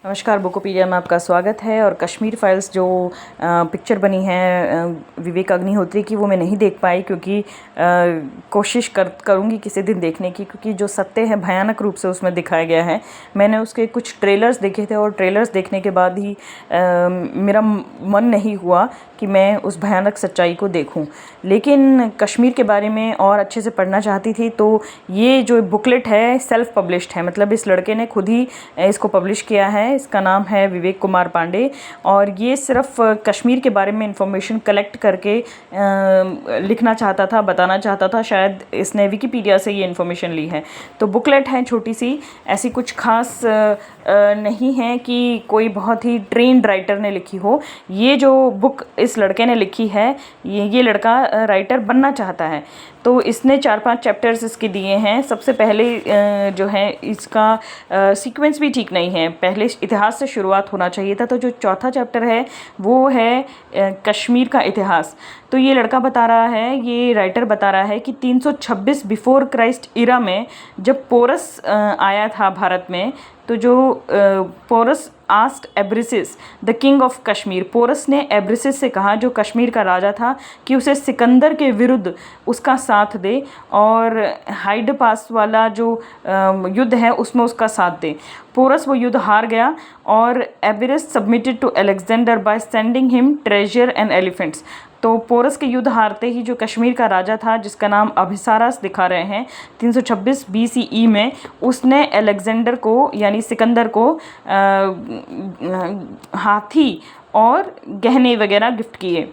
नमस्कार, बुकोपीडिया में आपका स्वागत है। और कश्मीर फाइल्स जो पिक्चर बनी है विवेक अग्निहोत्री की, वो मैं नहीं देख पाई क्योंकि कोशिश करूँगी किसी दिन देखने की, क्योंकि जो सत्य है भयानक रूप से उसमें दिखाया गया है। मैंने उसके कुछ ट्रेलर्स देखे थे और ट्रेलर्स देखने के बाद ही मेरा मन नहीं हुआ कि मैं उस भयानक सच्चाई को देखूं। लेकिन कश्मीर के बारे में और अच्छे से पढ़ना चाहती थी, तो ये जो बुकलेट है सेल्फ पब्लिश्ड है, मतलब इस लड़के ने खुद ही इसको पब्लिश किया है। इसका नाम है विवेक कुमार पांडे और ये सिर्फ कश्मीर के बारे में इंफॉर्मेशन कलेक्ट करके लिखना चाहता था, बताना चाहता था। शायद इसने विकिपीडिया से ये इन्फॉर्मेशन ली है। तो बुकलेट है छोटी सी, ऐसी कुछ खास नहीं है कि कोई बहुत ही ट्रेन्ड राइटर ने लिखी हो। ये जो बुक इस लड़के ने लिखी है, ये लड़का राइटर बनना चाहता है। तो इसने 4-5 चैप्टर्स इसके दिए हैं। सबसे पहले जो है इसका सीक्वेंस भी ठीक नहीं है, पहले इतिहास से शुरुआत होना चाहिए था। तो जो चौथा चैप्टर है वो है कश्मीर का इतिहास। तो ये लड़का बता रहा है, ये राइटर बता रहा है कि 326 बिफोर क्राइस्ट इरा में जब पोरस आया था भारत में, तो जो Porus asked Abisares the king of Kashmir, Porus ने एब्रिसिस से कहा, जो कश्मीर का राजा था, कि उसे सिकंदर के विरुद्ध उसका साथ दे और हाइड पास वाला जो युद्ध है उसमें उसका साथ दे। पोरस वो युद्ध हार गया और Abisares submitted to Alexander by sending him treasure and elephants. तो पोरस के युद्ध हारते ही जो कश्मीर का राजा था, जिसका नाम अभिसारस दिखा रहे हैं 326 BCE में, उसने अलेक्जेंडर को यानी सिकंदर को हाथी और गहने वगैरह गिफ्ट किए।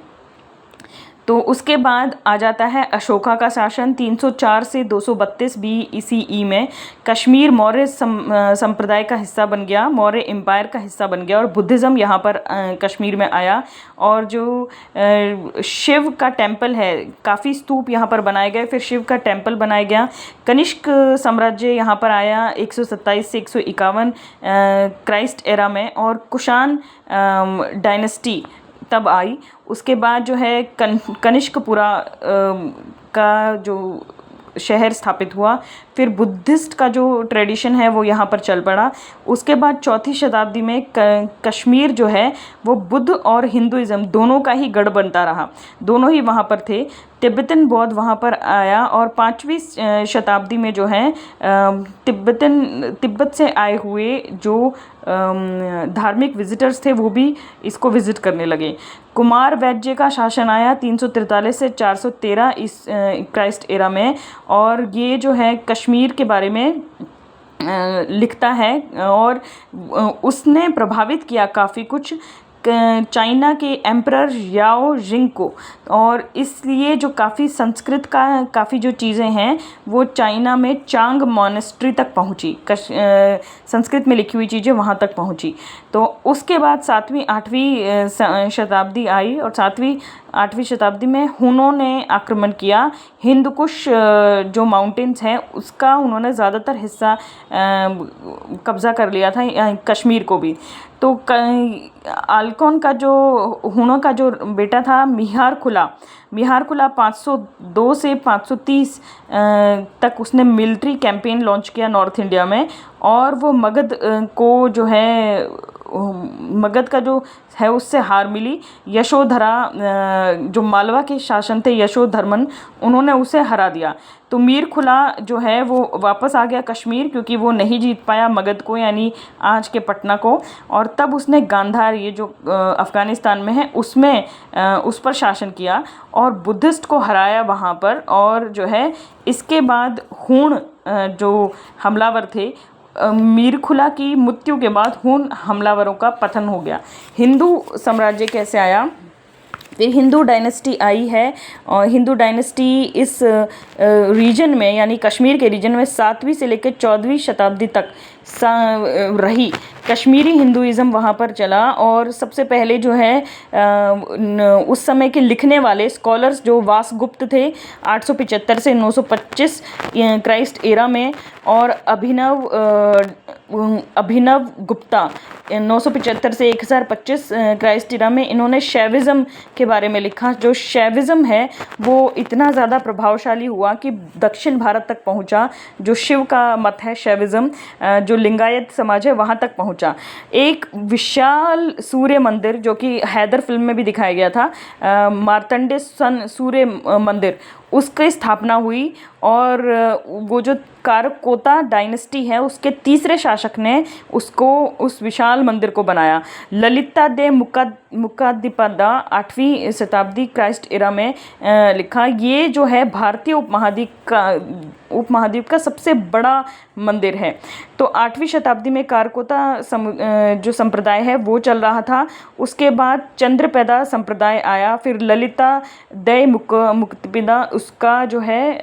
तो उसके बाद आ जाता है अशोका का शासन 304 से 232 BCE में। कश्मीर मौर्य संप्रदाय का हिस्सा बन गया, मौर्य एम्पायर का हिस्सा बन गया और बुद्धिज़्म यहाँ पर कश्मीर में आया। और जो शिव का टेम्पल है, काफ़ी स्तूप यहाँ पर बनाए गए, फिर शिव का टेम्पल बनाया गया। कनिष्क साम्राज्य यहाँ पर आया 127 से 151 क्राइस्ट एरा में, और कुषाण डायनेस्टी तब आई। उसके बाद जो है कनिष्कपुरा का जो शहर स्थापित हुआ। फिर बुद्धिस्ट का जो ट्रेडिशन है वो यहाँ पर चल पड़ा। उसके बाद 4वीं शताब्दी में कश्मीर जो है वो बुद्ध और हिंदुइज़्म दोनों का ही गढ़ बनता रहा, दोनों ही वहाँ पर थे। तिब्बतन बौद्ध वहाँ पर आया और 5वीं शताब्दी में जो है तिब्बत से आए हुए जो धार्मिक विजिटर्स थे वो भी इसको विजिट करने लगे। कुमार वैद्य का शासन आया 343 से 413 इस क्राइस्ट एरा में, और ये जो है कश्मीर के बारे में लिखता है और उसने प्रभावित किया काफ़ी कुछ चाइना के एम्परर याओ जिंग को, और इसलिए जो काफ़ी संस्कृत का काफ़ी जो चीज़ें हैं वो चाइना में चांग मॉनेस्ट्री तक पहुंची, संस्कृत में लिखी हुई चीज़ें वहां तक पहुंची। तो उसके बाद 7वीं 8वीं शताब्दी आई और 7वीं 8वीं शताब्दी में हुनों ने आक्रमण किया। हिंदकुश जो माउंटेन्स हैं उसका उन्होंने ज़्यादातर हिस्सा कब्ज़ा कर लिया था, कश्मीर को भी। तो आल्कोन का जो हुनों का जो बेटा था मिहार खुला 502 से 530 तक उसने मिलिट्री कैंपेन लॉन्च किया नॉर्थ इंडिया में, और वो मगध को जो है मगध का जो है उससे हार मिली। यशोधरा जो मालवा के शासन थे, यशोधर्मन, उन्होंने उसे हरा दिया। तो मीर खुला जो है वो वापस आ गया कश्मीर, क्योंकि वो नहीं जीत पाया मगध को यानी आज के पटना को, और तब उसने गांधार, ये जो अफ़गानिस्तान में है, उसमें उस पर शासन किया और बुद्धिस्ट को हराया वहाँ पर। और जो है इसके बाद हूण जो हमलावर थे, मीर खुला की मृत्यु के बाद हूण हमलावरों का पतन हो गया। हिंदू साम्राज्य कैसे आया? फिर हिंदू डायनेस्टी आई है, और हिंदू डायनेस्टी इस रीजन में यानी कश्मीर के रीजन में 7वीं से लेकर 14वीं शताब्दी तक रही। कश्मीरी हिंदुइज़्म वहाँ पर चला, और सबसे पहले जो है उस समय के लिखने वाले स्कॉलर्स जो वासगुप्त थे 875 से 925 क्राइस्ट एरा में, और अभिनव अभिनव गुप्ता 975 से 1025 क्राइस्ट इरा में इन्होंने शैविज़्म के बारे में लिखा। जो शैविज़्म है वो इतना ज़्यादा प्रभावशाली हुआ कि दक्षिण भारत तक पहुंचा। जो शिव का मत है शैविज़्म, जो लिंगायत समाज है वहाँ तक पहुंचा। एक विशाल सूर्य मंदिर जो कि हैदर फिल्म में भी दिखाया गया था, मार्तंडे सन सूर्य मंदिर, उसकी स्थापना हुई। और वो जो कारकोता डायनेस्टी है उसके तीसरे शासक ने उसको, उस विशाल मंदिर को बनाया। ललिता दे मुक्कादिपदा 8वीं शताब्दी क्राइस्ट इरा में लिखा। ये जो है भारतीय उपमहाद्वीप का सबसे बड़ा मंदिर है। तो 8वीं शताब्दी में कारकोता जो संप्रदाय है वो चल रहा था। उसके बाद चंद्रपेदा संप्रदाय आया, फिर ललिता दय मुक्तिपिदा, उसका जो है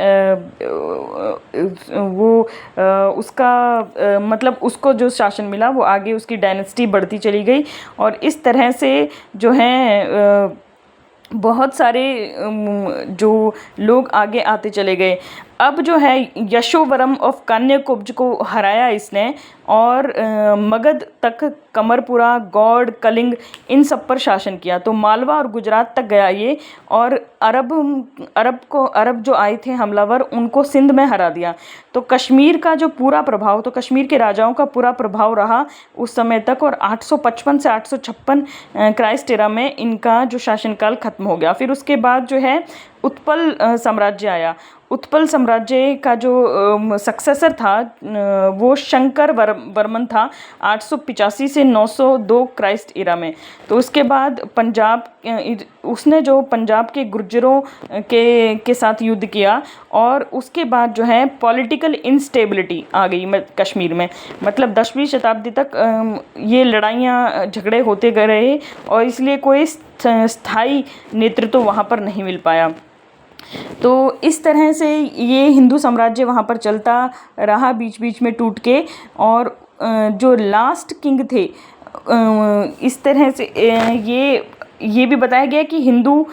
मतलब उसको जो शासन मिला वो आगे उसकी डायनेस्टी बढ़ती चली गई। और इस तरह से जो है बहुत सारे जो लोग आगे आते चले गए। अब जो है यशोवरम ऑफ कान्याकुब्ज को हराया इसने, और मगध तक, कमरपुरा, गौड़, कलिंग, इन सब पर शासन किया। तो मालवा और गुजरात तक गया ये, और अरब जो आए थे हमलावर, उनको सिंध में हरा दिया। तो कश्मीर का जो पूरा प्रभाव, तो कश्मीर के राजाओं का पूरा प्रभाव रहा उस समय तक। और 855 से 856 क्राइस्ट एरा में इनका जो शासनकाल खत्म हो गया। फिर उसके बाद जो है उत्पल साम्राज्य आया। उत्पल साम्राज्य का जो सक्सेसर था वो शंकर वर्मन था 885 से 902 क्राइस्ट इरा में। तो उसके बाद उसने जो पंजाब के गुर्जरों के साथ युद्ध किया, और उसके बाद जो है पॉलिटिकल इंस्टेबिलिटी आ गई कश्मीर में। मतलब 10वीं शताब्दी तक ये लड़ाइयाँ झगड़े होते गए रहे, और इसलिए कोई स्थायी नेतृत्व वहाँ पर नहीं मिल पाया। तो इस तरह से ये हिंदू साम्राज्य वहाँ पर चलता रहा, बीच बीच में टूट के। और जो लास्ट किंग थे, इस तरह से ये भी बताया गया कि हिंदू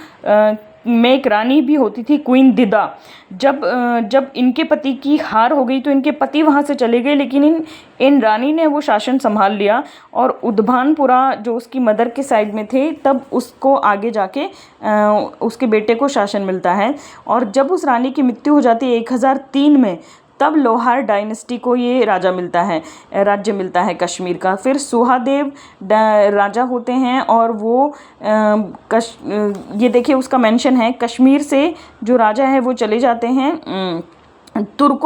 में एक रानी भी होती थी, क्वीन दिदा। जब इनके पति की हार हो गई तो इनके पति वहाँ से चले गए, लेकिन इन रानी ने वो शासन संभाल लिया। और उद्भानपुरा जो उसकी मदर के साइड में थे, तब उसको आगे जाके उसके बेटे को शासन मिलता है। और जब उस रानी की मृत्यु हो जाती है 1003 में, तब लोहार डायनेस्टी को ये राज्य मिलता है कश्मीर का। फिर सुहादेव राजा होते हैं, और वो ये देखिए उसका मेंशन है, कश्मीर से जो राजा है वो चले जाते हैं। तुर्क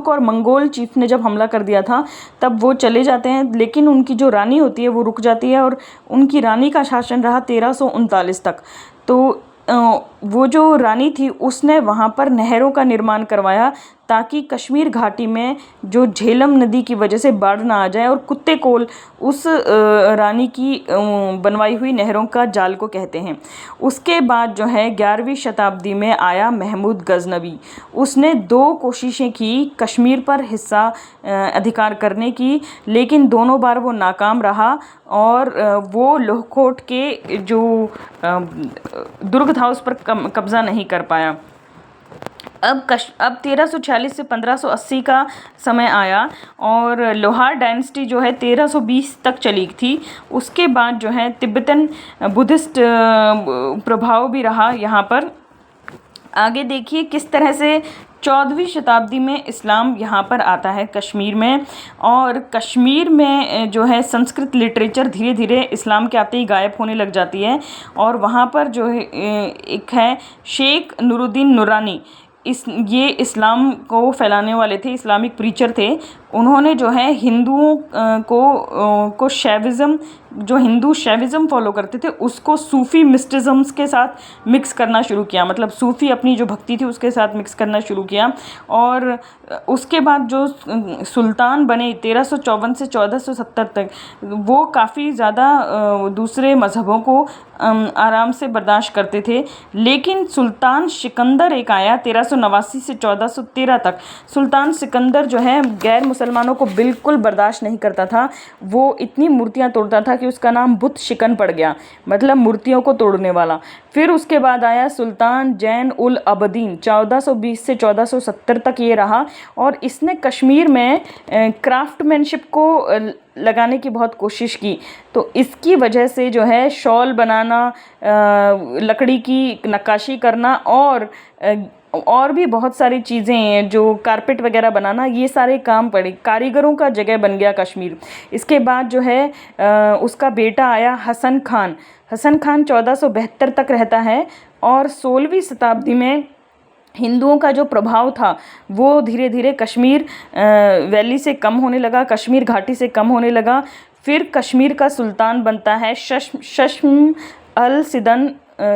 और मंगोल चीफ ने जब हमला कर दिया था तब वो चले जाते हैं, लेकिन उनकी जो रानी होती है वो रुक जाती है, और उनकी रानी का शासन रहा 1339 तक। तो वो जो रानी थी उसने वहाँ पर नहरों का निर्माण करवाया, ताकि कश्मीर घाटी में जो झेलम नदी की वजह से बाढ़ ना आ जाए। और कुत्ते कोल उस रानी की बनवाई हुई नहरों का जाल को कहते हैं। उसके बाद जो है 11वीं शताब्दी में आया महमूद गजनवी। उसने 2 कोशिशें की कश्मीर पर हिस्सा अधिकार करने की, लेकिन दोनों बार वो नाकाम रहा, और वो लोहकोट के जो दुर्ग था उस पर कब्जा नहीं कर पाया। अब 1346 से 1580 का समय आया, और लोहार डायनेस्टी जो है 1320 तक चली थी। उसके बाद जो है तिब्बतन बुद्धिस्ट प्रभाव भी रहा यहाँ पर। आगे देखिए किस तरह से 14वीं शताब्दी में इस्लाम यहाँ पर आता है कश्मीर में। और कश्मीर में जो है संस्कृत लिटरेचर धीरे धीरे इस्लाम के आते ही गायब होने लग जाती है। और वहाँ पर जो है एक है शेख नूरुद्दीन नूरानी, ये इस्लाम को फैलाने वाले थे, इस्लामिक प्रीचर थे। उन्होंने जो है हिंदुओं को शैविज़्म, जो हिंदू शैविज़्म फॉलो करते थे, उसको सूफ़ी मिस्टिज़म्स के साथ मिक्स करना शुरू किया। मतलब सूफ़ी अपनी जो भक्ति थी उसके साथ मिक्स करना शुरू किया। और उसके बाद जो सुल्तान बने 1354 से 1470 तक, वो काफ़ी ज़्यादा दूसरे मज़हबों को आराम से बर्दाश्त करते थे। लेकिन सुल्तान सिकंदर एक आया 1389 से 1413 तक सुल्तान सिकंदर जो है गैर मुसलमानों को बिल्कुल बर्दाश्त नहीं करता था। वो इतनी मूर्तियां तोड़ता था कि उसका नाम बुत शिकन पड़ गया, मतलब मूर्तियों को तोड़ने वाला। फिर उसके बाद आया सुल्तान जैन उल अबदीन, 1420 से 1470 तक ये रहा, और इसने कश्मीर में क्राफ्टमैनशिप को लगाने की बहुत कोशिश की। तो इसकी वजह से जो है शॉल बनाना, लकड़ी की नक्काशी करना और भी बहुत सारी चीज़ें हैं, जो कारपेट वगैरह बनाना, ये सारे काम पड़े। कारीगरों का जगह बन गया कश्मीर। इसके बाद जो है उसका बेटा आया हसन खान। हसन खान 1472 तक रहता है, और 16वीं शताब्दी में हिंदुओं का जो प्रभाव था वो धीरे धीरे कश्मीर वैली से कम होने लगा, कश्मीर घाटी से कम होने लगा। फिर कश्मीर का सुल्तान बनता है शश्म अल सिदन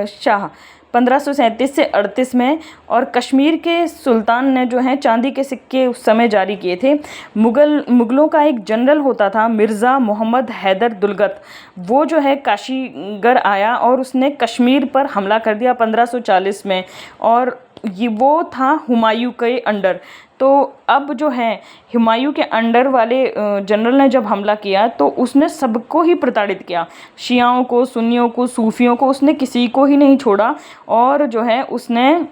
शाह 1537 से 38 में, और कश्मीर के सुल्तान ने जो है चांदी के सिक्के उस समय जारी किए थे। मुगलों का एक जनरल होता था मिर्ज़ा मोहम्मद हैदर दुलगत, वो जो है काशीगर आया और उसने कश्मीर पर हमला कर दिया 1540 में, और ये वो था हुमायूं के अंडर। तो अब जो है हुमायूं के अंडर वाले जनरल ने जब हमला किया तो उसने सबको ही प्रताड़ित किया, शियाओं को, सुन्नियों को, सूफियों को, उसने किसी को ही नहीं छोड़ा। और जो है उसने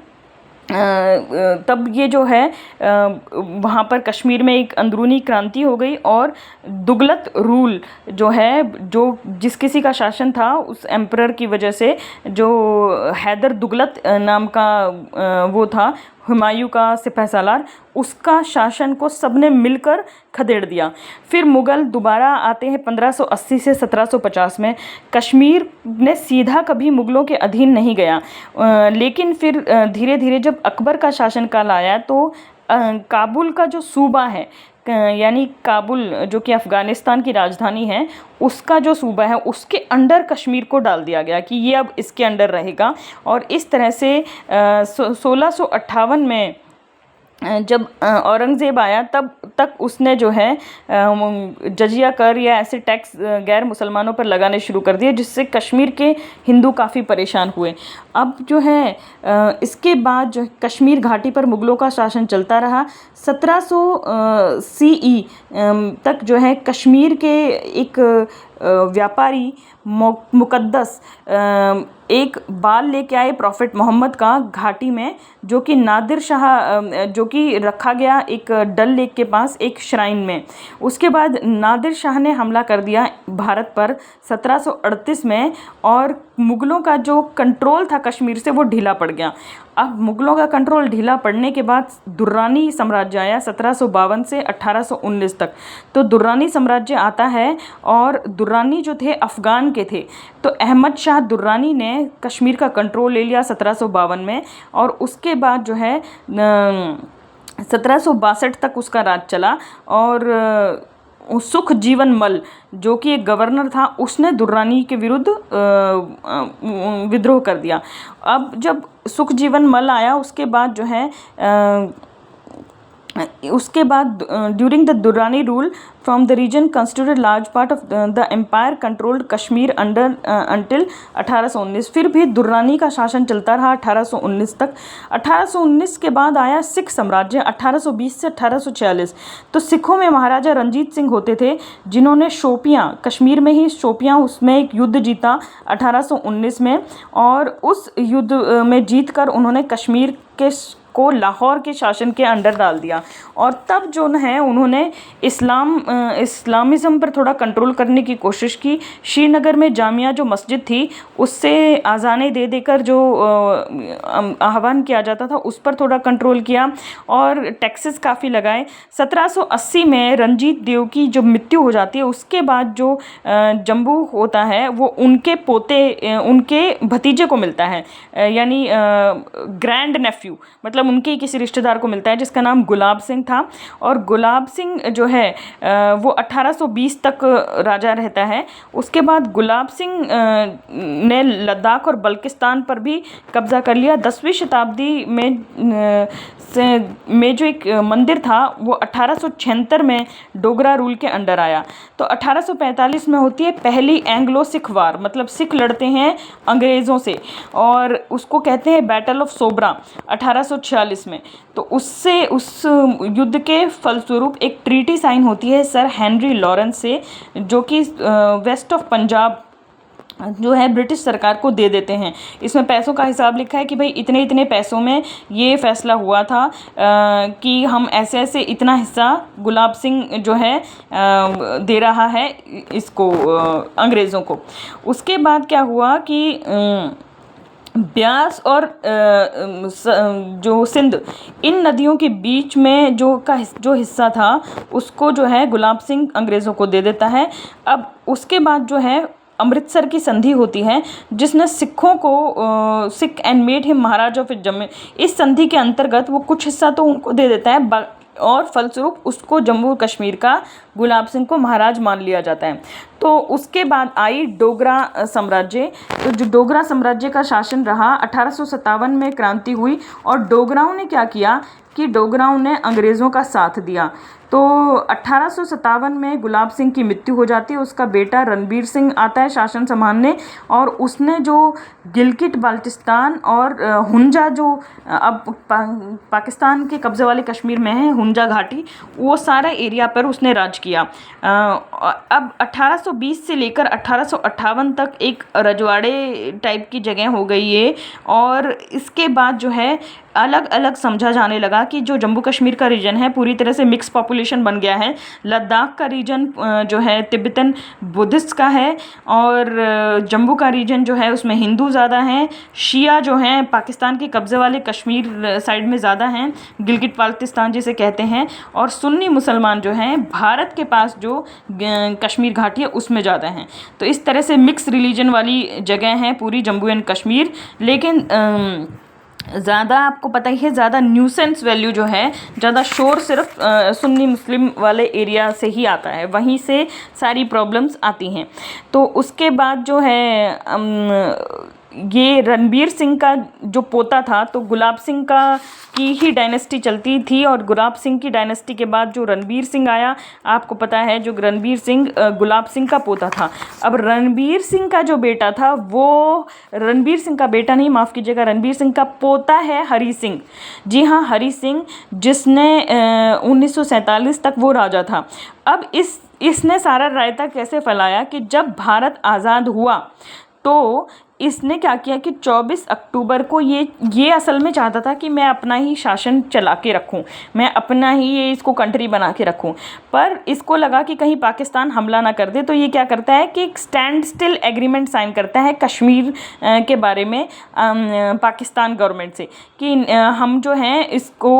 तब ये जो है वहाँ पर कश्मीर में एक अंदरूनी क्रांति हो गई, और दुगलत रूल जो है, जो जिस किसी का शासन था उस एम्परर की वजह से, जो हैदर दुगलत नाम का वो था हुमायूं का सिपहसालार, उसका शासन को सबने मिलकर खदेड़ दिया। फिर मुग़ल दोबारा आते हैं 1580 से 1750 में। कश्मीर ने सीधा कभी मुग़लों के अधीन नहीं गया, लेकिन फिर धीरे धीरे जब अकबर का शासनकाल आया तो काबुल का जो सूबा है, यानी काबुल जो कि अफ़गानिस्तान की राजधानी है, उसका जो सूबा है उसके अंडर कश्मीर को डाल दिया गया कि ये अब इसके अंडर रहेगा। और इस तरह से 1658 में जब औरंगज़ेब आया तब तक उसने जो है जजिया कर या ऐसे टैक्स गैर मुसलमानों पर लगाने शुरू कर दिए, जिससे कश्मीर के हिंदू काफ़ी परेशान हुए। अब जो है इसके बाद जो कश्मीर घाटी पर मुग़लों का शासन चलता रहा। 1700 CE तक जो है कश्मीर के एक व्यापारी मुक़द्दस एक बाल लेके आए प्रॉफिट मोहम्मद का घाटी में, जो कि नादिर शाह जो कि रखा गया एक डल लेक के पास एक श्राइन में। उसके बाद नादिर शाह ने हमला कर दिया भारत पर 1738 में, और मुग़लों का जो कंट्रोल था कश्मीर से वो ढीला पड़ गया। अब मुग़लों का कंट्रोल ढीला पड़ने के बाद दुर्रानी साम्राज्य आया 1752 से 1819 तक। तो दुर्रानी साम्राज्य आता है, और दुर्रानी जो थे अफ़गान के थे, तो अहमद शाह दुर्रानी ने कश्मीर का कंट्रोल ले लिया 1752 में, और उसके बाद जो है 1762 तक उसका राज चला। और सुख जीवन मल जो कि एक गवर्नर था, उसने दुर्रानी के विरुद्ध विद्रोह कर दिया। अब जब सुख जीवन मल आया उसके बाद जो है उसके बाद during the Durrani rule from the region constituted large part of the empire controlled Kashmir under until 1819। फिर भी दुर्रानी का शासन चलता रहा 1819 तक। 1819 के बाद आया सिख साम्राज्य 1820 से 1846। तो सिखों में महाराजा रंजीत सिंह होते थे, जिन्होंने शोपियाँ, कश्मीर में ही शोपियाँ, उसमें एक युद्ध जीता 1819 में, और उस युद्ध में जीतकर उन्होंने कश्मीर को लाहौर के शासन के अंडर डाल दिया। और तब जो है उन्होंने इस्लामिज़म पर थोड़ा कंट्रोल करने की कोशिश की। श्रीनगर में जामिया जो मस्जिद थी उससे आज़ानें दे देकर जो आह्वान किया जाता था उस पर थोड़ा कंट्रोल किया, और टैक्सेस काफ़ी लगाए। 1780 में रंजीत देव की जो मृत्यु हो जाती है उसके बाद जो जम्बू होता है वो उनके पोते, उनके भतीजे को मिलता है, यानी ग्रैंड नेफ्यू, मतलब उनके किसी रिश्तेदार को मिलता है, जिसका नाम गुलाब सिंह था। और गुलाब सिंह जो है वो 1820 तक राजा रहता है। उसके बाद गुलाब सिंह ने लद्दाख और बल्किस्तान पर भी कब्जा कर लिया। 10वीं शताब्दी में जो एक मंदिर था वो 1876 में डोगरा रूल के अंडर आया। तो 1845 में होती है पहली एंग्लो सिख वार, मतलब सिख लड़ते हैं अंग्रेज़ों से, और उसको कहते हैं बैटल ऑफ सोबरा। 1846 1946 में। तो उससे उस युद्ध के फलस्वरूप एक ट्रीटी साइन होती है सर हेनरी लॉरेंस से, जो कि वेस्ट ऑफ पंजाब जो है ब्रिटिश सरकार को दे देते हैं। इसमें पैसों का हिसाब लिखा है कि भाई इतने इतने पैसों में ये फैसला हुआ था कि हम ऐसे ऐसे इतना हिस्सा गुलाब सिंह जो है दे रहा है इसको अंग्रेज़ों को। उसके बाद क्या हुआ कि ब्यास और जो सिंध, इन नदियों के बीच में जो हिस्सा था उसको जो है गुलाब सिंह अंग्रेज़ों को दे देता है। अब उसके बाद जो है अमृतसर की संधि होती है, जिसने सिखों को Sikh and made him Maharaj of Jammu. इस संधि के अंतर्गत वो कुछ हिस्सा तो उनको दे देता है और फलस्वरूप उसको जम्मू कश्मीर का गुलाब सिंह को महाराज मान लिया जाता है। तो उसके बाद आई डोगरा साम्राज्य। तो जो डोगरा साम्राज्य का शासन रहा, 1857 में क्रांति हुई और डोगराओं ने क्या किया कि डोगराओं ने अंग्रेज़ों का साथ दिया। तो 1857 में गुलाब सिंह की मृत्यु हो जाती है। उसका बेटा रणबीर सिंह आता है शासन संभालने, और उसने जो गिलगित बाल्टिस्तान और हुंजा, जो अब पाकिस्तान के कब्ज़े वाले कश्मीर में है, हुंजा घाटी, वो सारा एरिया पर उसने राज किया। अब 1820 से लेकर 1858 तक एक रजवाड़े टाइप की जगह हो गई है। और इसके बाद जो है अलग अलग समझा जाने लगा कि जो जम्मू कश्मीर का रीजन है पूरी तरह से मिक्स पॉपुलेशन बन गया है। लद्दाख का रीजन जो है तिब्बतन बुद्धिस्ट का है, और जम्मू का रीजन जो है उसमें हिंदू ज़्यादा हैं। शिया जो हैं पाकिस्तान के कब्ज़े वाले कश्मीर साइड में ज़्यादा हैं, गिलगित बाल्टिस्तान जिसे कहते हैं, और सुन्नी मुसलमान जो हैं भारत के पास जो कश्मीर घाटी है उसमें ज़्यादा हैं। तो इस तरह से मिक्स रिलीजन वाली जगह है पूरी जम्मू एंड कश्मीर। लेकिन ज़्यादा आपको पता ही है, ज़्यादा न्यूसेंस वैल्यू जो है, ज़्यादा शोर सिर्फ सुन्नी मुस्लिम वाले एरिया से ही आता है, वहीं से सारी प्रॉब्लम्स आती हैं। तो उसके बाद जो है ये रणबीर सिंह का जो पोता था, तो गुलाब सिंह का की ही डायनेस्टी चलती थी, और गुलाब सिंह की डायनेस्टी के बाद जो रणबीर सिंह आया, आपको पता है जो रणबीर सिंह गुलाब सिंह का पोता था। अब रणबीर सिंह का जो बेटा था वो रणबीर सिंह का बेटा नहीं, माफ़ कीजिएगा, रणबीर सिंह का पोता है हरी सिंह। जी हाँ, हरी सिंह, जिसने 1947 तक वो राजा था। अब इसने सारा रायता कैसे फैलाया कि जब भारत आज़ाद हुआ तो इसने क्या किया कि 24 अक्टूबर को ये असल में चाहता था कि मैं अपना ही शासन चला के रखूं, मैं अपना ही ये इसको कंट्री बना के रखूं। पर इसको लगा कि कहीं पाकिस्तान हमला ना कर दे, तो ये क्या करता है कि एक स्टैंड स्टिल एग्रीमेंट साइन करता है कश्मीर के बारे में पाकिस्तान गवर्नमेंट से, कि हम जो हैं इसको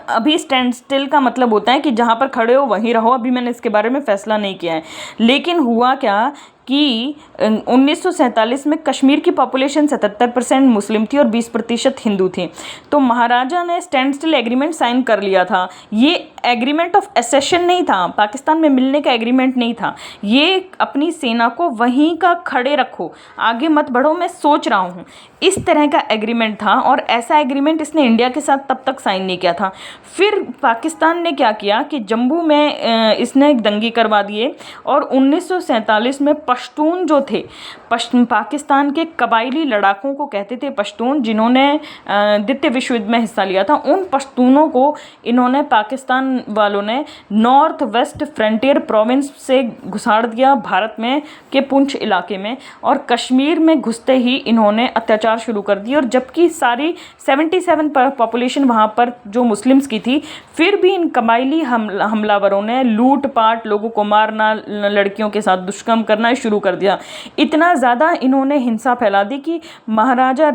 अभी स्टैंड स्टिल का मतलब होता है कि जहाँ पर खड़े हो वहीं रहो, अभी मैंने इसके बारे में फ़ैसला नहीं किया है। लेकिन हुआ क्या कि 1947 में कश्मीर की पॉपुलेशन 77% मुस्लिम थी और 20% हिंदू थी। तो महाराजा ने स्टैंड स्टिल एग्रीमेंट साइन कर लिया था। ये एग्रीमेंट ऑफ एसेशन नहीं था, पाकिस्तान में मिलने का एग्रीमेंट नहीं था। ये अपनी सेना को वहीं का खड़े रखो, आगे मत बढ़ो, मैं सोच रहा हूँ, इस तरह का एग्रीमेंट था। और ऐसा एग्रीमेंट इसने इंडिया के साथ तब तक साइन नहीं किया था। फिर पाकिस्तान ने क्या किया कि जम्मू में इसने दंगे करवा दिए, और 1947 में पश्तून जो थे, पाकिस्तान के कबायली लड़ाकों को कहते थे पश्तून, जिन्होंने द्वितीय विश्व युद्ध में हिस्सा लिया था, उन पश्तूनों को इन्होंने पाकिस्तान वालों ने नॉर्थ वेस्ट फ्रंटियर प्रोविंस से घुसाड़ दिया भारत में के पुंछ इलाके में, और कश्मीर में घुसते ही इन्होंने अत्याचार शुरू कर दिए। और जबकि सारी 77% पॉपुलेशन वहाँ पर जो मुस्लिम्स की थी, फिर भी इन कबायली हमलावरों ने लूट पाट, लोगों को मारना, लड़कियों के साथ दुष्कर्म करना शुरू कर दिया। इतना ज़्यादा इन्होंने हिंसा फैला दी कि महाराजा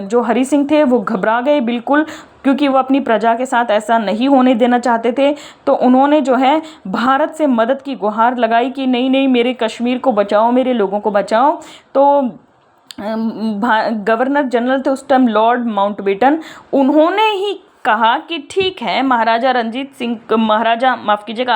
जो हरी सिंह थे वो घबरा गए बिल्कुल, क्योंकि वो अपनी प्रजा के साथ ऐसा नहीं होने देना चाहते थे। तो उन्होंने जो है भारत से मदद की गुहार लगाई कि नहीं नहीं, मेरे कश्मीर को बचाओ, मेरे लोगों को बचाओ। तो गवर्नर जनरल थे उस टाइम लॉर्ड माउंटबेटन, उन्होंने ही कहा कि ठीक है, महाराजा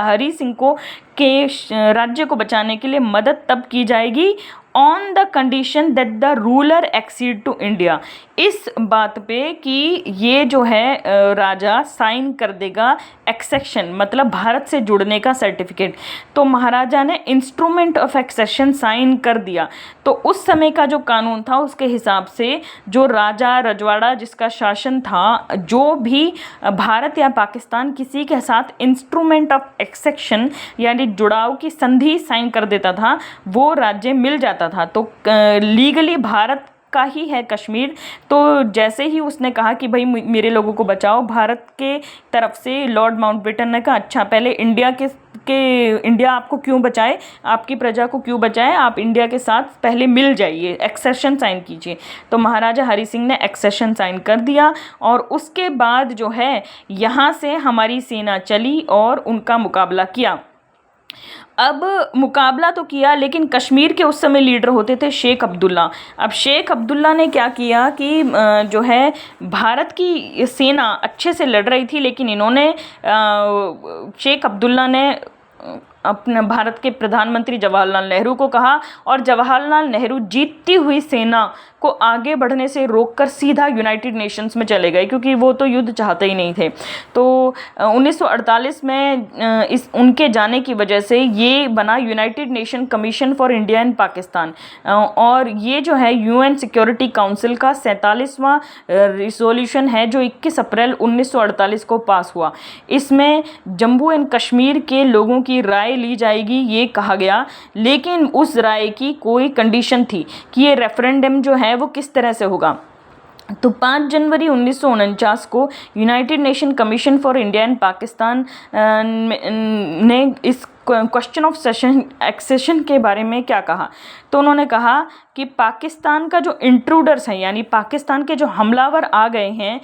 हरी सिंह को के राज्य को बचाने के लिए मदद तब की जाएगी on the condition that the ruler accede to India, इस बात पे कि ये जो है राजा साइन कर देगा एक्सेशन, मतलब भारत से जुड़ने का सर्टिफिकेट। तो महाराजा ने इंस्ट्रूमेंट ऑफ एक्सेशन साइन कर दिया। तो उस समय का जो कानून था उसके हिसाब से जो राजा रजवाड़ा जिसका शासन था, जो भी भारत या पाकिस्तान किसी के साथ इंस्ट्रूमेंट ऑफ एक्सेशन यानी जुड़ाव की संधि साइन कर देता था, वो राज्य मिल जाता था। तो लीगली भारत का ही है कश्मीर। तो जैसे ही उसने कहा कि भाई मेरे लोगों को बचाओ, भारत के तरफ से लॉर्ड माउंटबेटन ने कहा अच्छा पहले इंडिया आपको क्यों बचाए, आपकी प्रजा को क्यों बचाए, आप इंडिया के साथ पहले मिल जाइए, एक्सेशन साइन कीजिए। तो महाराजा हरि सिंह ने एक्सेशन साइन कर दिया और उसके बाद जो है यहाँ से हमारी सेना चली और उनका मुकाबला किया। अब मुकाबला तो किया, लेकिन कश्मीर के उस समय लीडर होते थे शेख अब्दुल्ला। अब शेख अब्दुल्ला ने क्या किया कि जो है भारत की सेना अच्छे से लड़ रही थी, लेकिन इन्होंने शेख अब्दुल्ला ने अपने भारत के प्रधानमंत्री जवाहरलाल नेहरू को कहा और जवाहरलाल नेहरू जीतती हुई सेना को आगे बढ़ने से रोककर सीधा यूनाइटेड नेशंस में चले गए, क्योंकि वो तो युद्ध चाहते ही नहीं थे। तो 1948 में उनके जाने की वजह से ये बना United nation commission for India and Pakistan, और ये जो है यूएन सिक्योरिटी काउंसिल का 47वां रिजोल्यूशन है जो 21 अप्रैल 1948 को पास हुआ। इसमें जम्मू एंड कश्मीर के लोगों की राय ली जाएगी ये कहा गया, लेकिन उस राय की कोई कंडीशन थी कि ये रेफरेंडम जो है वो किस तरह से होगा। तो 5 जनवरी 1949 को United nation commission for India and Pakistan ने इस क्वेश्चन ऑफ एक्सेशन के बारे में क्या कहा। तो उन्होंने कहा कि पाकिस्तान का जो इंट्रूडर्स हैं, यानी पाकिस्तान के जो हमलावर आ गए हैं,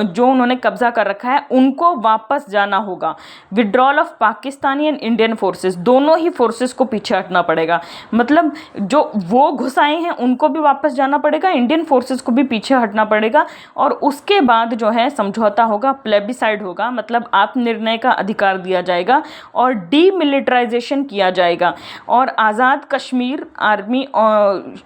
जो उन्होंने कब्जा कर रखा है, उनको वापस जाना होगा। Withdrawal of Pakistani and Indian forces, दोनों ही फोर्सेस को पीछे हटना पड़ेगा। मतलब जो वो घुस आए हैं उनको भी वापस जाना पड़ेगा, इंडियन फोर्सेस को भी पीछे हटना पड़ेगा, और उसके बाद जो है समझौता होगा, प्लेबिसाइड होगा, मतलब आत्मनिर्णय का अधिकार दिया जाएगा और डीमिलिटराइजेशन किया जाएगा, और Azad Kashmir army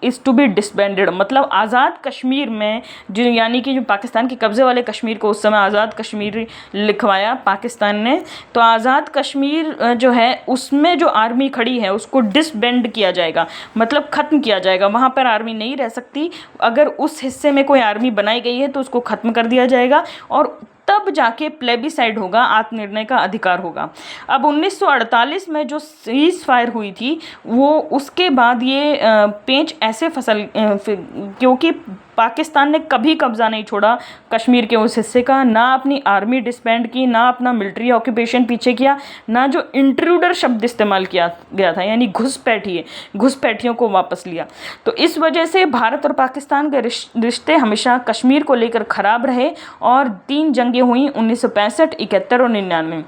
is to be disbanded. मतलब आज़ाद कश्मीर में जो यानी कि जो पाकिस्तान के कब्ज़े वाले कश्मीर को उस समय आज़ाद कश्मीर लिखवाया पाकिस्तान ने, तो आज़ाद कश्मीर जो है उसमें जो आर्मी खड़ी है उसको डिसबैंड किया जाएगा, मतलब ख़त्म किया जाएगा। वहाँ पर आर्मी नहीं रह सकती, अगर उस हिस्से में कोई आर्मी बनाई गई है तो उसको ख़त्म कर दिया जाएगा, और तब जाके प्लेबिसाइड होगा, आत्मनिर्णय का अधिकार होगा। अब 1948 में जो सीज फायर हुई थी वो उसके बाद ये पेंच ऐसे फसल क्योंकि पाकिस्तान ने कभी कब्जा नहीं छोड़ा कश्मीर के उस हिस्से का, ना अपनी आर्मी डिसबैंड की, ना अपना मिलिट्री ऑक्यूपेशन पीछे किया, ना जो इंट्रूडर शब्द इस्तेमाल किया गया था यानी घुसपैठियों को वापस लिया। तो इस वजह से भारत और पाकिस्तान के रिश्ते हमेशा कश्मीर को लेकर ख़राब रहे और 3 जंगें हुई 1965, 71 और 99,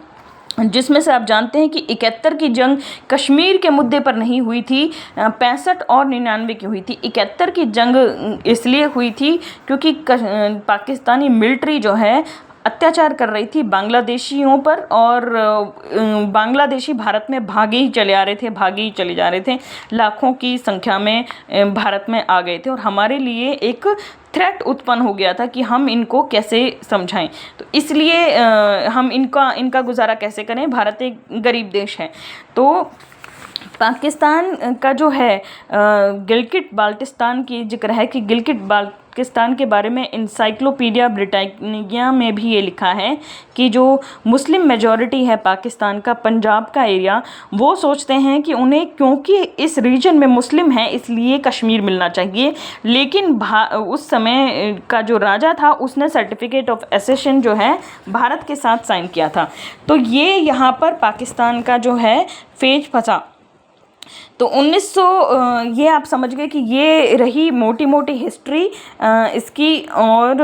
जिसमें से आप जानते हैं कि 71 की जंग कश्मीर के मुद्दे पर नहीं हुई थी, 65 और 99 की हुई थी। 71 की जंग इसलिए हुई थी क्योंकि पाकिस्तानी मिलिट्री जो है अत्याचार कर रही थी बांग्लादेशियों पर, और बांग्लादेशी भारत में भागे ही चले जा रहे थे, लाखों की संख्या में भारत में आ गए थे, और हमारे लिए एक थ्रेट उत्पन्न हो गया था कि हम इनको कैसे समझाएं। तो इसलिए हम इनका गुजारा कैसे करें, भारत एक गरीब देश है। तो पाकिस्तान का जो है गिलगिट बाल्टिस्तान की जिक्र है कि गिलगिट बाल्टिस्तान के बारे में इंसाइक्लोपीडिया ब्रिटानिया में भी ये लिखा है कि जो मुस्लिम मेजॉरिटी है पाकिस्तान का, पंजाब का एरिया, वो सोचते हैं कि उन्हें क्योंकि इस रीजन में मुस्लिम है इसलिए कश्मीर मिलना चाहिए। लेकिन उस समय का जो राजा था उसने सर्टिफिकेट ऑफ एसेशन जो है भारत के साथ साइन किया था। तो ये यहाँ पर पाकिस्तान का जो है फेज फंसा। तो 1900 ये आप समझ गए कि ये रही मोटी मोटी हिस्ट्री इसकी। और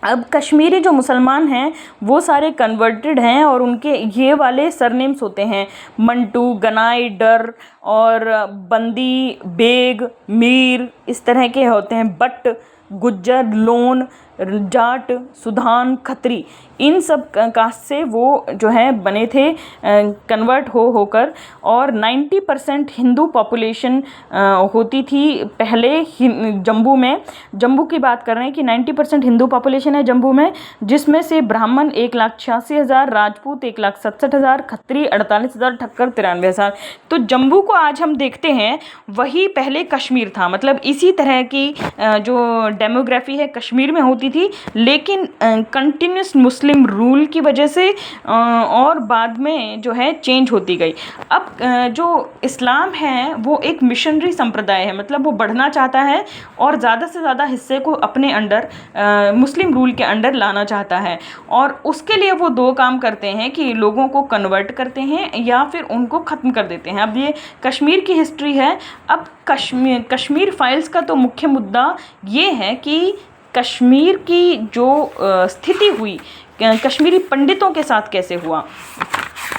अब कश्मीरी जो मुसलमान हैं वो सारे कन्वर्टेड हैं और उनके ये वाले सरनेम्स होते हैं, मंटू, गनाई, डर और बंदी, बेग, मीर, इस तरह के होते हैं, बट, गुज्जर, लोन, जाट, सुधान, खत्री, इन सब कास्ट से वो जो है बने थे, कन्वर्ट होकर। और 90% हिंदू पॉपुलेशन होती थी पहले जम्मू में। जम्मू की बात कर रहे हैं कि 90% हिंदू पॉपुलेशन है जम्मू में, जिसमें से ब्राह्मण 1,86,000, राजपूत 1,67,000, खत्री 48,000, ठक्कर 93,000। तो जम्मू को आज हम देखते हैं वही पहले कश्मीर था। मतलब इसी तरह की जो डेमोग्राफी है कश्मीर में होती थी, लेकिन कंटिन्यूस मुस्लिम रूल की वजह से और बाद में जो है चेंज होती गई। अब जो इस्लाम है वो एक मिशनरी संप्रदाय है, मतलब वो बढ़ना चाहता है और ज़्यादा से ज़्यादा हिस्से को अपने अंडर मुस्लिम रूल के अंडर लाना चाहता है। और उसके लिए वो दो काम करते हैं कि लोगों को कन्वर्ट करते हैं या फिर उनको ख़त्म कर देते हैं। अब ये कश्मीर की हिस्ट्री है। अब कश्मीर फाइल्स का तो मुख्य मुद्दा ये है कि कश्मीर की जो स्थिति हुई कश्मीरी पंडितों के साथ कैसे हुआ,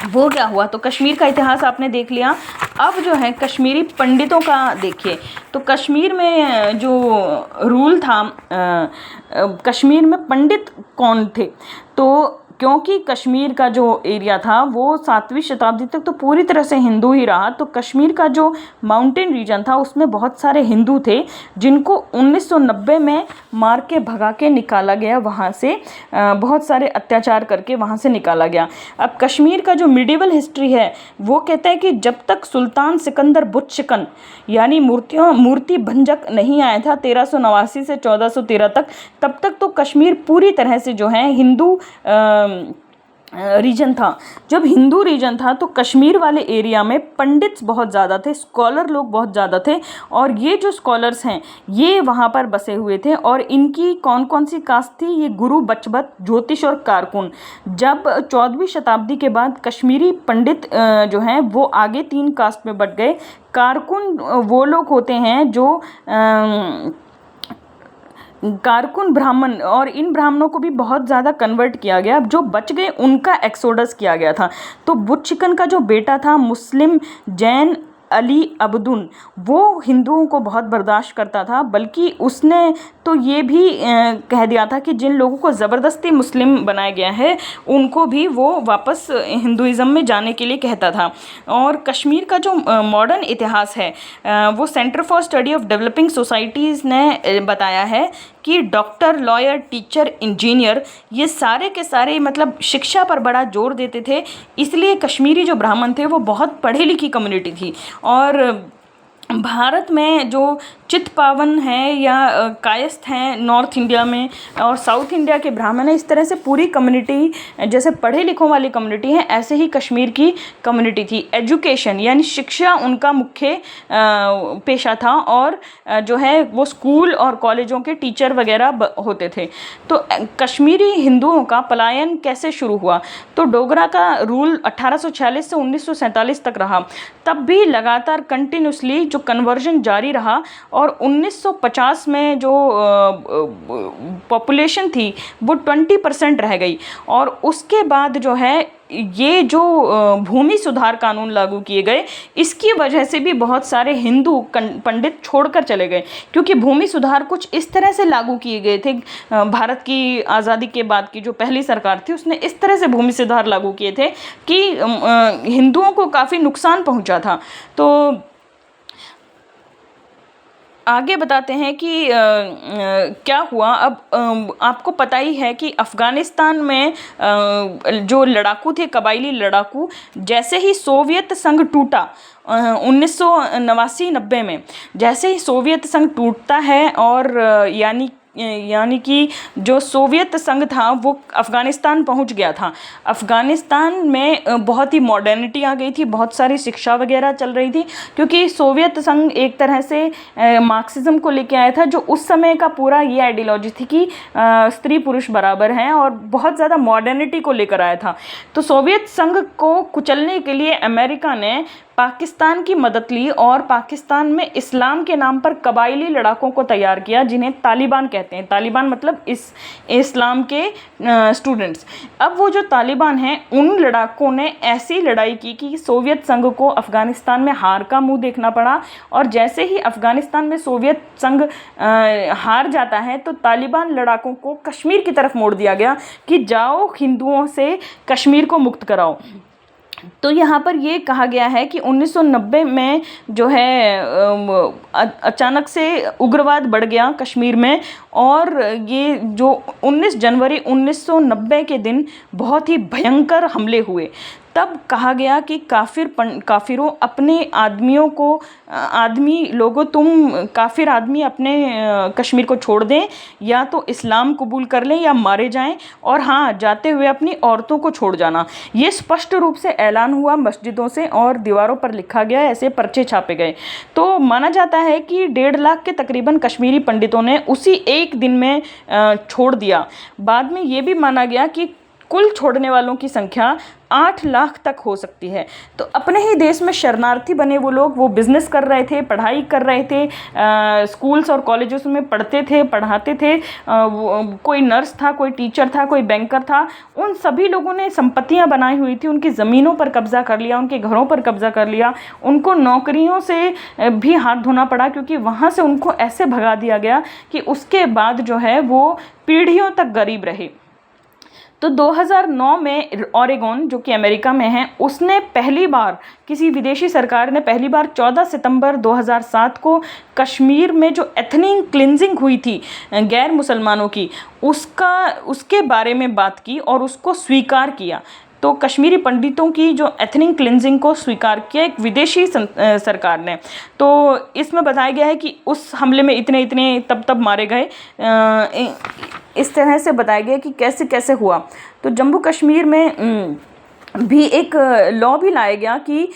वो क्या हुआ। तो कश्मीर का इतिहास आपने देख लिया। अब जो है कश्मीरी पंडितों का देखिए। तो कश्मीर में जो रूल था, कश्मीर में पंडित कौन थे, तो क्योंकि कश्मीर का जो एरिया था वो 7वीं शताब्दी तक तो पूरी तरह से हिंदू ही रहा। तो कश्मीर का जो माउंटेन रीजन था उसमें बहुत सारे हिंदू थे, जिनको 1990 में मार के भगा के निकाला गया वहाँ से, बहुत सारे अत्याचार करके वहाँ से निकाला गया। अब कश्मीर का जो मिडिवल हिस्ट्री है वो कहता है कि जब तक सुल्तान सिकंदर बुतशिकन यानी मूर्ति भंजक नहीं आया था 1389 से 1413 तक, तब तक तो कश्मीर पूरी तरह से जो है हिंदू रीजन था। जब हिंदू रीजन था तो कश्मीर वाले एरिया में पंडित्स बहुत ज़्यादा थे, स्कॉलर लोग बहुत ज़्यादा थे। और ये जो स्कॉलर्स हैं ये वहाँ पर बसे हुए थे। और इनकी कौन कौन सी कास्ट थी, ये गुरु, बचबत, ज्योतिष और कारकुन। जब 14वीं शताब्दी के बाद कश्मीरी पंडित जो हैं वो आगे 3 कास्ट में बट गए। कारकुन वो लोग होते हैं जो कारकुन ब्राह्मण, और इन ब्राह्मणों को भी बहुत ज़्यादा कन्वर्ट किया गया। जो बच गए उनका एक्सोडस किया गया था। तो बुतशिकन का जो बेटा था मुस्लिम जैन अली अब्दुन, वो हिंदुओं को बहुत बर्दाश्त करता था, बल्कि उसने तो ये भी कह दिया था कि जिन लोगों को ज़बरदस्ती मुस्लिम बनाया गया है उनको भी वो वापस हिंदुइज़्म में जाने के लिए कहता था। और कश्मीर का जो मॉडर्न इतिहास है वो centre for study of developing societies ने बताया है कि डॉक्टर, लॉयर, टीचर, इंजीनियर ये सारे के सारे मतलब शिक्षा पर बड़ा जोर देते थे। इसलिए कश्मीरी जो ब्राह्मण थे वो बहुत पढ़ी लिखी कम्युनिटी थी। और भारत में जो चित्पावन है या कायस्थ हैं नॉर्थ इंडिया में, और साउथ इंडिया के ब्राह्मण है, इस तरह से पूरी कम्युनिटी जैसे पढ़े लिखों वाली कम्युनिटी है, ऐसे ही कश्मीर की कम्युनिटी थी। एजुकेशन यानी शिक्षा उनका मुख्य पेशा था, और जो है वो स्कूल और कॉलेजों के टीचर वगैरह होते थे। तो कश्मीरी हिंदुओं का पलायन कैसे शुरू हुआ, तो डोगरा का रूल 1846 से 1947 तक रहा। तब भी लगातार कंटिन्यूसली जो कन्वर्जन जारी रहा, और 1950 में जो पॉपुलेशन थी वो 20% रह गई। और उसके बाद जो है ये जो भूमि सुधार कानून लागू किए गए, इसकी वजह से भी बहुत सारे हिंदू पंडित छोड़कर चले गए, क्योंकि भूमि सुधार कुछ इस तरह से लागू किए गए थे। भारत की आज़ादी के बाद की जो पहली सरकार थी उसने इस तरह से भूमि सुधार लागू किए थे कि हिंदुओं को काफ़ी नुकसान पहुंचा था। तो आगे बताते हैं कि क्या हुआ। अब आपको पता ही है कि अफ़गानिस्तान में जो लड़ाकू थे, कबायली लड़ाकू, जैसे ही सोवियत संघ टूटा 1989-90 में, जैसे ही सोवियत संघ टूटता है और यानी कि जो सोवियत संघ था वो अफ़गानिस्तान पहुंच गया था। अफ़गानिस्तान में बहुत ही मॉडर्निटी आ गई थी, बहुत सारी शिक्षा वगैरह चल रही थी, क्योंकि सोवियत संघ एक तरह से मार्क्सिज्म को लेके आया था, जो उस समय का पूरा ये आइडियोलॉजी थी कि स्त्री पुरुष बराबर हैं, और बहुत ज़्यादा मॉडर्निटी को लेकर आया था। तो सोवियत संघ को कुचलने के लिए अमेरिका ने पाकिस्तान की मदद ली और पाकिस्तान में इस्लाम के नाम पर कबायली लड़ाकों को तैयार किया, जिन्हें तालिबान कहते हैं। तालिबान मतलब इस्लाम के स्टूडेंट्स। अब वो जो तालिबान हैं, उन लड़ाकों ने ऐसी लड़ाई की कि सोवियत संघ को अफ़गानिस्तान में हार का मुंह देखना पड़ा। और जैसे ही अफ़गानिस्तान में सोवियत संघ हार जाता है तो तालिबान लड़ाकों को कश्मीर की तरफ मोड़ दिया गया कि जाओ हिंदुओं से कश्मीर को मुक्त कराओ। तो यहाँ पर ये कहा गया है कि 1990 में जो है अचानक से उग्रवाद बढ़ गया कश्मीर में, और ये जो 19 जनवरी 1990 के दिन बहुत ही भयंकर हमले हुए। तब कहा गया कि काफिरों अपने आदमियों को, आदमी लोगों, तुम काफिर आदमी अपने कश्मीर को छोड़ दें, या तो इस्लाम कबूल कर लें या मारे जाएं, और हाँ, जाते हुए अपनी औरतों को छोड़ जाना। ये स्पष्ट रूप से ऐलान हुआ मस्जिदों से और दीवारों पर लिखा गया, ऐसे पर्चे छापे गए। तो माना जाता है कि 1.5 लाख के तकरीबन कश्मीरी पंडितों ने उसी एक दिन में छोड़ दिया। बाद में ये भी माना गया कि कुल छोड़ने वालों की संख्या 8 लाख तक हो सकती है। तो अपने ही देश में शरणार्थी बने वो लोग, वो बिजनेस कर रहे थे, पढ़ाई कर रहे थे, स्कूल्स और कॉलेजेस में पढ़ते थे, पढ़ाते थे, कोई नर्स था, कोई टीचर था, कोई बैंकर था। उन सभी लोगों ने संपत्तियां बनाई हुई थी, उनकी ज़मीनों पर कब्जा कर लिया, उनके घरों पर कब्जा कर लिया। उनको नौकरियों से भी हाथ धोना पड़ा, क्योंकि वहाँ से उनको ऐसे भगा दिया गया कि उसके बाद जो है वो पीढ़ियों तक गरीब रहे। तो 2009 में ओरेगोन, जो कि अमेरिका में है, उसने पहली बार, किसी विदेशी सरकार ने पहली बार 14 सितंबर 2007 को कश्मीर में जो एथनिक क्लिनजिंग हुई थी गैर मुसलमानों की, उसके बारे में बात की और उसको स्वीकार किया। तो कश्मीरी पंडितों की जो एथनिक क्लिनजिंग को स्वीकार किया एक विदेशी सरकार ने। तो इसमें बताया गया है कि उस हमले में इतने इतने तब मारे गए। इस तरह से बताया गया कि कैसे कैसे हुआ। तो जम्मू कश्मीर में भी एक लॉ भी लाया गया कि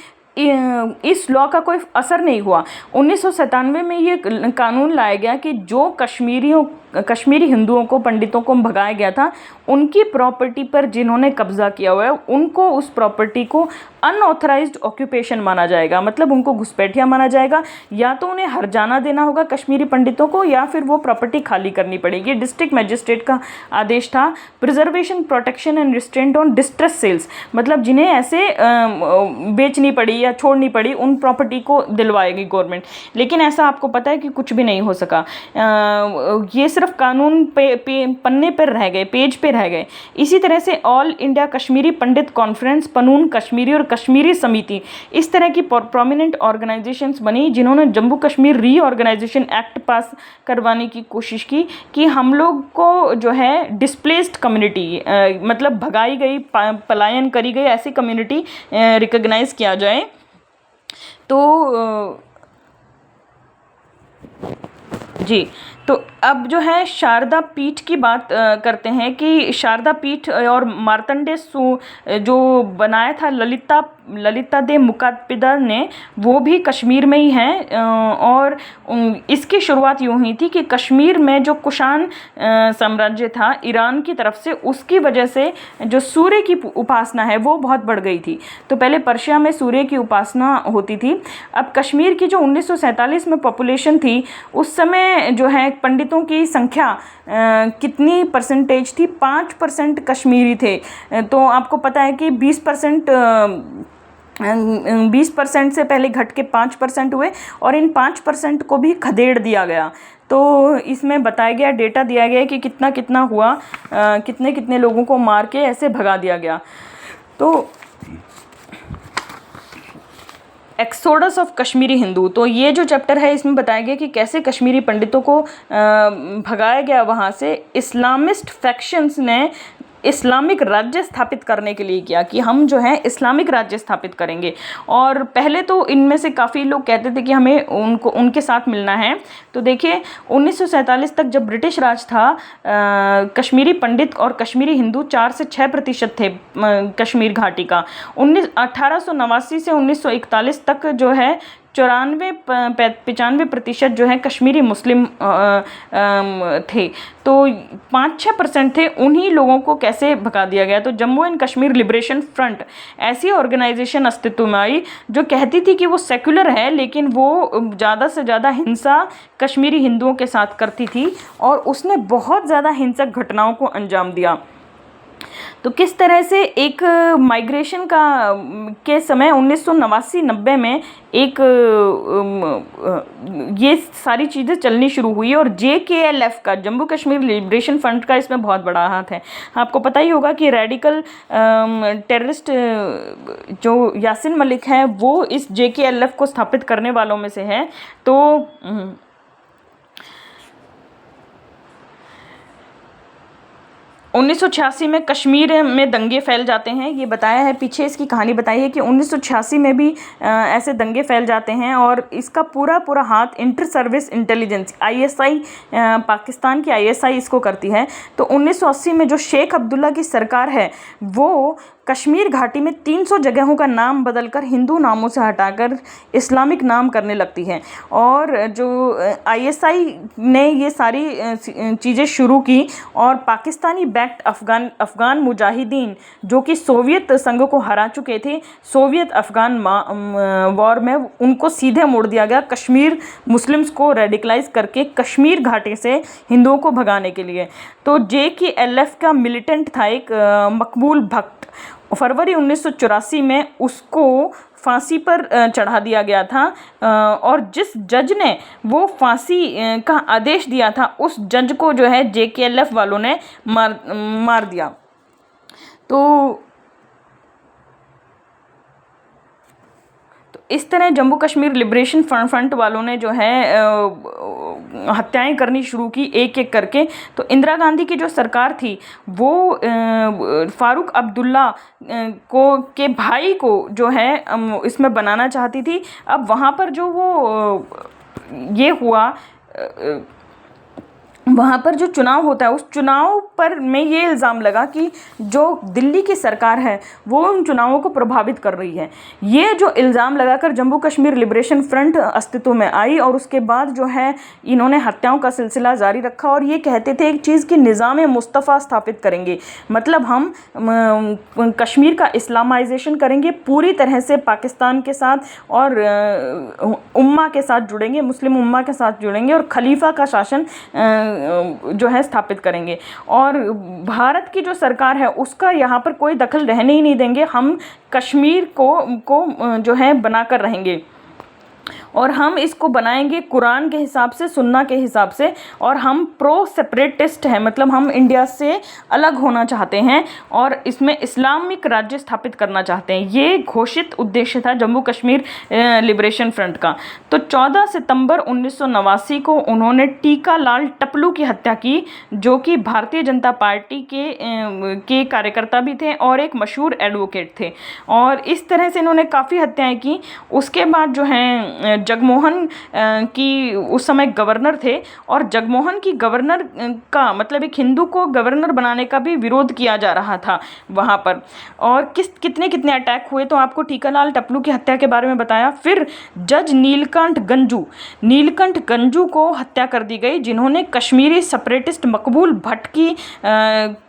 इस लॉ का कोई असर नहीं हुआ। 1997 में ये कानून लाया गया कि जो कश्मीरी हिंदुओं को, पंडितों को भगाया गया था, उनकी प्रॉपर्टी पर जिन्होंने कब्जा किया हुआ है, उनको उस प्रॉपर्टी को अनऑथराइज्ड ऑक्यूपेशन माना जाएगा। मतलब उनको घुसपैठिया माना जाएगा, या तो उन्हें हर्जाना देना होगा कश्मीरी पंडितों को, या फिर वो प्रॉपर्टी खाली करनी पड़ेगी। डिस्ट्रिक्ट मजिस्ट्रेट का आदेश था। Preservation, protection and restraint on distress sales, मतलब जिन्हें ऐसे बेचनी पड़ी या छोड़नी पड़ी, उन प्रॉपर्टी को दिलवाएगी गवर्नमेंट। लेकिन ऐसा आपको पता है कि कुछ भी नहीं हो सका। ये सिर्फ कानून पन्ने पर रह गए, पेज पे रह गए। इसी तरह से ऑल इंडिया कश्मीरी पंडित कॉन्फ्रेंस, पनून कश्मीरी और कश्मीरी समिति, इस तरह की प्रोमिनेंट ऑर्गेनाइजेशंस बनी, जिन्होंने Jammu Kashmir reorganisation act pass करवाने की कोशिश की कि हम लोग को जो है डिस्प्लेस्ड कम्युनिटी, मतलब भगाई गई, पलायन करी गई ऐसी कम्युनिटी रिकॉग्नाइज किया जाए। तो जी, तो अब जो है शारदा पीठ की बात करते हैं कि शारदा पीठ और मार्तंडे जो बनाया था ललिता दे मुकातिदा ने, वो भी कश्मीर में ही है। और इसकी शुरुआत यूँ हुई थी कि कश्मीर में जो कुषाण साम्राज्य था ईरान की तरफ से, उसकी वजह से जो सूर्य की उपासना है वो बहुत बढ़ गई थी। तो पहले पर्शिया में सूर्य की उपासना होती थी। अब कश्मीर की जो 1947 में पॉपुलेशन थी, उस समय जो है पंडितों की संख्या कितनी परसेंटेज थी? 5% कश्मीरी थे। तो आपको पता है कि 20% से पहले घट के 5% हुए, और इन 5% को भी खदेड़ दिया गया। तो इसमें बताया गया, डेटा दिया गया कि कितना कितना हुआ, कितने कितने लोगों को मार के ऐसे भगा दिया गया। तो एक्सोडस ऑफ कश्मीरी हिंदू, तो ये जो चैप्टर है इसमें बताया गया कि कैसे कश्मीरी पंडितों को भगाया गया वहाँ से। इस्लामिस्ट फैक्शंस ने इस्लामिक राज्य स्थापित करने के लिए किया कि हम जो है इस्लामिक राज्य स्थापित करेंगे। और पहले तो इनमें से काफ़ी लोग कहते थे कि हमें उनके साथ मिलना है। तो देखिए 1947 तक जब ब्रिटिश राज था, कश्मीरी पंडित और कश्मीरी हिंदू 4 से 6% थे कश्मीर घाटी का। 1889 से 1941 तक जो है 95% जो है कश्मीरी मुस्लिम थे। तो 5-6% थे, उन्हीं लोगों को कैसे भगा दिया गया। तो Jammu and Kashmir liberation front ऐसी ऑर्गेनाइजेशन अस्तित्व में आई जो कहती थी कि वो सेक्युलर है, लेकिन वो ज़्यादा से ज़्यादा हिंसा कश्मीरी हिंदुओं के साथ करती थी और उसने बहुत ज़्यादा हिंसक घटनाओं को अंजाम दिया। तो किस तरह से एक माइग्रेशन का के समय 1989-90 में एक ये सारी चीज़ें चलनी शुरू हुई और JKLF का, जम्मू कश्मीर लिबरेशन फ्रंट का इसमें बहुत बड़ा हाथ है। आपको पता ही होगा कि रेडिकल टेररिस्ट जो यासिन मलिक हैं वो इस JKLF को स्थापित करने वालों में से है। तो 1986 में कश्मीर में दंगे फैल जाते हैं। ये बताया है, पीछे इसकी कहानी बताई है कि 1986 में भी ऐसे दंगे फैल जाते हैं और इसका पूरा हाथ inter service intelligence ISI, Pakistan की ISI इसको करती है। तो 1980 में जो शेख अब्दुल्ला की सरकार है वो कश्मीर घाटी में 300 जगहों का नाम बदलकर हिंदू नामों से हटाकर इस्लामिक नाम करने लगती है। और जो ISI ने ये सारी चीज़ें शुरू की और पाकिस्तानी बैक्ड अफ़गान मुजाहिदीन जो कि सोवियत संघ को हरा चुके थे, सोवियत अफ़गान वॉर में उनको सीधे मोड़ दिया गया कश्मीर मुस्लिम्स को रेडिकलाइज करके कश्मीर घाटी से हिंदुओं को भगाने के लिए। तो JKLF का मिलिटेंट था एक मकबूल भट्ट। फरवरी 1984 में उसको फांसी पर चढ़ा दिया गया था और जिस जज ने वो फांसी का आदेश दिया था उस जज को जो है JKLF वालों ने मार दिया। तो इस तरह जम्मू कश्मीर लिबरेशन फ्रंट वालों ने जो है हत्याएं करनी शुरू की एक एक करके। तो इंदिरा गांधी की जो सरकार थी वो फारूक अब्दुल्ला के भाई को जो है इसमें बनाना चाहती थी। अब वहाँ पर जो वो ये हुआ, वहाँ पर जो चुनाव होता है उस चुनाव पर में ये इल्ज़ाम लगा कि जो दिल्ली की सरकार है वो उन चुनावों को प्रभावित कर रही है। ये जो इल्ज़ाम लगाकर जम्मू कश्मीर लिबरेशन फ्रंट अस्तित्व में आई और उसके बाद जो है इन्होंने हत्याओं का सिलसिला जारी रखा और ये कहते थे एक चीज़ कि निज़ाम मुस्तफ़ा स्थापित करेंगे, मतलब हम कश्मीर का इस्लामाइजेशन करेंगे, पूरी तरह से पाकिस्तान के साथ और उम्मा के साथ जुड़ेंगे, मुस्लिम उम्मा के साथ जुड़ेंगे और खलीफा का शासन जो है स्थापित करेंगे और भारत की जो सरकार है उसका यहाँ पर कोई दखल रहने ही नहीं देंगे। हम कश्मीर को जो है बनाकर रहेंगे और हम इसको बनाएंगे कुरान के हिसाब से, सुन्ना के हिसाब से, और हम प्रो सेपरेटिस्ट हैं, मतलब हम इंडिया से अलग होना चाहते हैं और इसमें इस्लामिक राज्य स्थापित करना चाहते हैं। ये घोषित उद्देश्य था जम्मू कश्मीर लिबरेशन फ्रंट का। तो 14 सितंबर 1989 को उन्होंने टीका लाल टपलू की हत्या की जो कि भारतीय जनता पार्टी के कार्यकर्ता भी थे और एक मशहूर एडवोकेट थे और इस तरह से इन्होंने काफ़ी हत्याएं की। उसके बाद जो है जगमोहन की उस समय गवर्नर थे और जगमोहन की गवर्नर का मतलब एक हिंदू को गवर्नर बनाने का भी विरोध किया जा रहा था वहाँ पर। और कितने अटैक हुए तो आपको टीकालाल टपलू की हत्या के बारे में बताया। फिर जज नीलकंठ गंजू को हत्या कर दी गई जिन्होंने कश्मीरी सेपरेटिस्ट मकबूल भट्ट की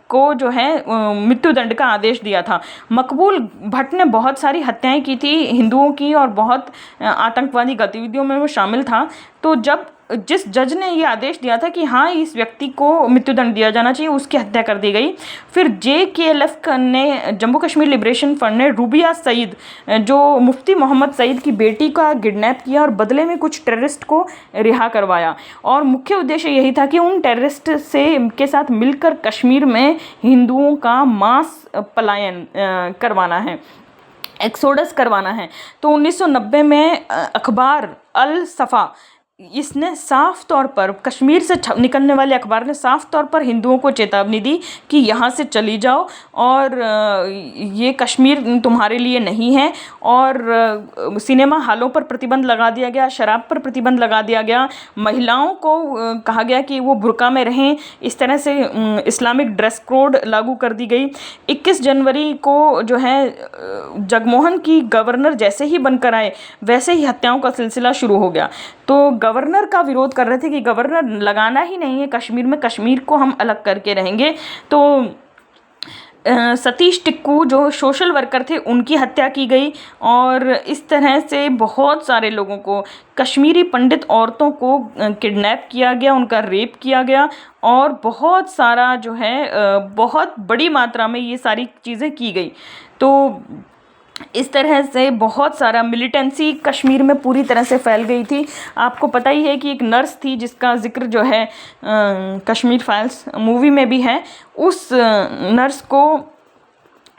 को जो है मृत्युदंड का आदेश दिया था। मकबूल भट्ट ने बहुत सारी हत्याएं की थी हिंदुओं की और बहुत आतंकवादी गतिविधियों में वो शामिल था। तो जब जिस जज ने ये आदेश दिया था कि हाँ इस व्यक्ति को मृत्युदंड दिया जाना चाहिए, उसकी हत्या कर दी गई। फिर JKLF ने, जम्मू कश्मीर लिबरेशन फ्रंट ने रूबिया सईद जो मुफ्ती मोहम्मद सईद की बेटी का किडनैप किया और बदले में कुछ टेररिस्ट को रिहा करवाया और मुख्य उद्देश्य यही था कि उन टेररिस्ट के साथ मिलकर कश्मीर में हिंदुओं का मास पलायन करवाना है, एक्सोडस करवाना है। तो 1990 में अखबार अल सफ़ा इसने साफ तौर पर कश्मीर से निकलने वाले अखबार ने साफ तौर पर हिंदुओं को चेतावनी दी कि यहाँ से चली जाओ और ये कश्मीर तुम्हारे लिए नहीं है। और सिनेमा हॉलों पर प्रतिबंध लगा दिया गया, शराब पर प्रतिबंध लगा दिया गया, महिलाओं को कहा गया कि वो बुर्का में रहें। इस तरह से इस्लामिक ड्रेस कोड लागू कर दी गई। 21 जनवरी को जो है जगमोहन की गवर्नर जैसे ही बनकर आए वैसे ही हत्याओं का सिलसिला शुरू हो गया। तो गवर्नर का विरोध कर रहे थे कि गवर्नर लगाना ही नहीं है कश्मीर में, कश्मीर को हम अलग करके रहेंगे। तो सतीश टिक्कू जो सोशल वर्कर थे उनकी हत्या की गई। और इस तरह से बहुत सारे लोगों को, कश्मीरी पंडित औरतों को किडनैप किया गया, उनका रेप किया गया और बहुत सारा जो है बहुत बड़ी मात्रा में ये सारी चीज़ें की गई। तो इस तरह से बहुत सारा मिलिटेंसी कश्मीर में पूरी तरह से फैल गई थी। आपको पता ही है कि एक नर्स थी जिसका जिक्र जो है कश्मीर फाइल्स मूवी में भी है। उस नर्स को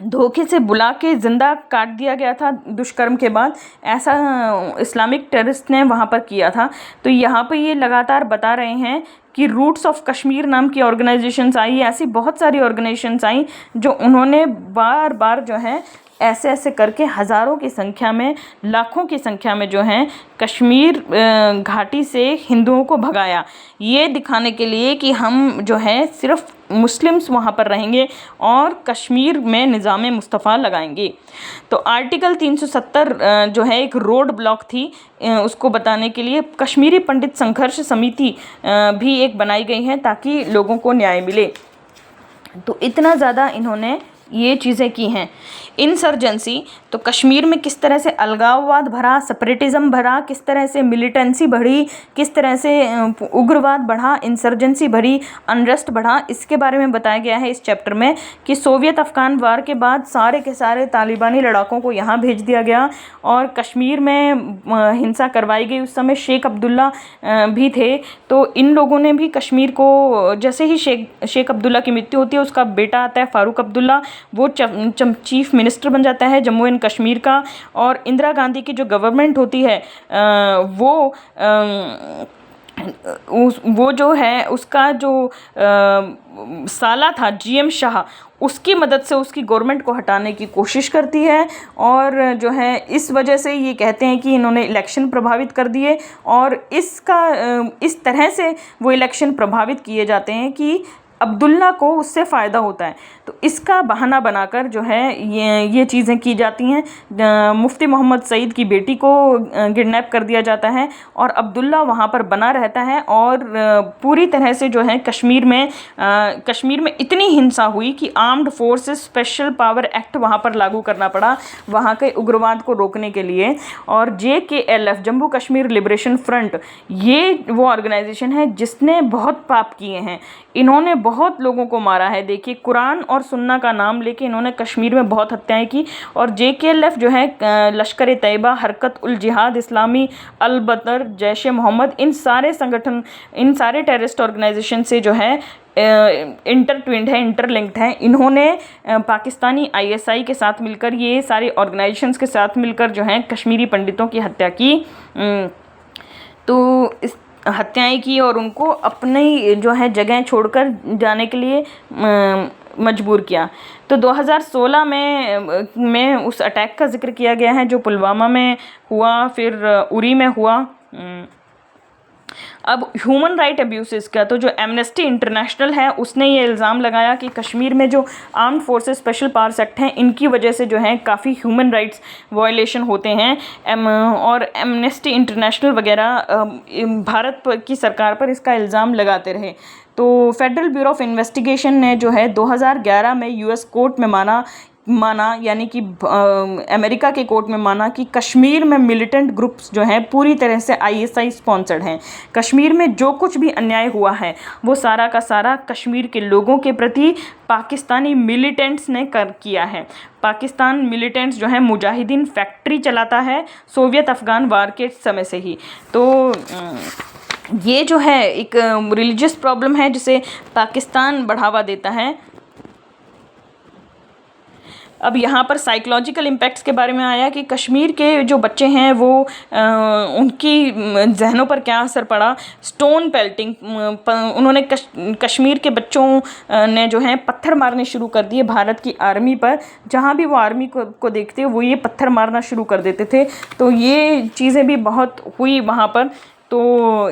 धोखे से बुला के ज़िंदा काट दिया गया था दुष्कर्म के बाद। ऐसा इस्लामिक टेररिस्ट ने वहाँ पर किया था। तो यहाँ पे ये लगातार बता रहे हैं कि रूट्स ऑफ कश्मीर नाम की ऑर्गेनाइजेशंस आई, ऐसी बहुत सारी ऑर्गेनाइजेशंस आई जो उन्होंने बार बार जो है ऐसे ऐसे करके हज़ारों की संख्या में, लाखों की संख्या में जो है कश्मीर घाटी से हिंदुओं को भगाया, ये दिखाने के लिए कि हम जो है सिर्फ मुस्लिम्स वहाँ पर रहेंगे और कश्मीर में निज़ाम मुस्तफ़ा लगाएंगे। तो आर्टिकल 370 जो है एक रोड ब्लॉक थी, उसको बताने के लिए कश्मीरी पंडित संघर्ष समिति भी एक बनाई गई है ताकि लोगों को न्याय मिले। तो इतना ज़्यादा इन्होंने ये चीज़ें की हैं। इंसर्जेंसी, तो कश्मीर में किस तरह से अलगाववाद भरा, सेपरेटिज़म भरा, किस तरह से मिलिटेंसी बढ़ी, किस तरह से उग्रवाद बढ़ा, इंसर्जेंसी भरी, अनरेस्ट बढ़ा, इसके बारे में बताया गया है इस चैप्टर में कि सोवियत अफ़गान वार के बाद सारे के सारे तालिबानी लड़ाकों को यहाँ भेज दिया गया और कश्मीर में हिंसा करवाई गई। उस समय शेख अब्दुल्ला भी थे। तो इन लोगों ने भी कश्मीर को, जैसे ही शेख अब्दुल्ला की मृत्यु होती है उसका बेटा आता है फ़ारूक अब्दुल्ला, वो चीफ मिनिस्टर बन जाता है जम्मू एंड कश्मीर का। और इंदिरा गांधी की जो गवर्नमेंट होती है वो जो है उसका जो साला था जीएम शाह, उसकी मदद से उसकी गवर्नमेंट को हटाने की कोशिश करती है। और जो है इस वजह से ये कहते हैं कि इन्होंने इलेक्शन प्रभावित कर दिए और इस तरह से वो इलेक्शन प्रभावित किए जाते हैं कि अब्दुल्ला को उससे फ़ायदा होता है। तो इसका बहाना बनाकर जो है ये चीज़ें की जाती हैं। मुफ्ती मोहम्मद सईद की बेटी को किडनैप कर दिया जाता है और अब्दुल्ला वहाँ पर बना रहता है। और पूरी तरह से जो है कश्मीर में इतनी हिंसा हुई कि armed forces special power act वहाँ पर लागू करना पड़ा वहाँ के उग्रवाद को रोकने के लिए। और JKLF, Jammu Kashmir liberation front, ये वो ऑर्गेनाइजेशन है जिसने बहुत पाप किए हैं। इन्होंने बहुत लोगों को मारा है। देखिए, कुरान और सुन्ना का नाम लेके इन्होंने कश्मीर में बहुत हत्याएं की। और JKLF जो है लश्कर तैयबा, हरकत उल जिहाद इस्लामी, अल बदर, जैश ए मोहम्मद, इन सारे संगठन, इन सारे टेररिस्ट ऑर्गेनाइजेशन से जो है इंटरट्विन्ड है, इंटरलिंक्ड है। इन्होंने पाकिस्तानी ISI के साथ मिलकर, ये सारे ऑर्गेनाइजेशंस के साथ मिलकर जो है कश्मीरी पंडितों की हत्या की। तो इस हत्याएं की और उनको अपनी जो है जगह छोड़कर जाने के लिए मजबूर किया। तो 2016 में उस अटैक का जिक्र किया गया है जो पुलवामा में हुआ, फिर उरी में हुआ। अब ह्यूमन राइट अब्यूसेस का, तो जो एमनेस्टी इंटरनेशनल है उसने ये इल्ज़ाम लगाया कि कश्मीर में जो armed forces special powers act हैं इनकी वजह से जो है काफ़ी ह्यूमन राइट्स वायलेशन होते हैं। और एमनेस्टी इंटरनेशनल वगैरह भारत की सरकार पर इसका इल्ज़ाम लगाते रहे। तो फेडरल ब्यूरो ऑफ इन्वेस्टिगेशन ने जो है 2011 में US कोर्ट में माना यानी कि अमेरिका के कोर्ट में माना कि कश्मीर में मिलिटेंट ग्रुप्स जो हैं पूरी तरह से ISI स्पॉन्सर्ड हैं। कश्मीर में जो कुछ भी अन्याय हुआ है वो सारा का सारा कश्मीर के लोगों के प्रति पाकिस्तानी मिलिटेंट्स ने किया है। पाकिस्तान मिलिटेंट्स जो है मुजाहिदीन फैक्ट्री चलाता है सोवियत अफ़गान वार के समय से ही। तो ये जो है एक रिलीजियस प्रॉब्लम है जिसे पाकिस्तान बढ़ावा देता है। अब यहाँ पर साइकोलॉजिकल इम्पैक्ट्स के बारे में आया कि कश्मीर के जो बच्चे हैं वो उनकी जहनों पर क्या असर पड़ा। स्टोन पेल्टिंग, उन्होंने कश्मीर के बच्चों ने जो है पत्थर मारने शुरू कर दिए भारत की आर्मी पर। जहाँ भी वो आर्मी को देखते वो ये पत्थर मारना शुरू कर देते थे। तो ये चीज़ें भी बहुत हुई वहाँ पर। तो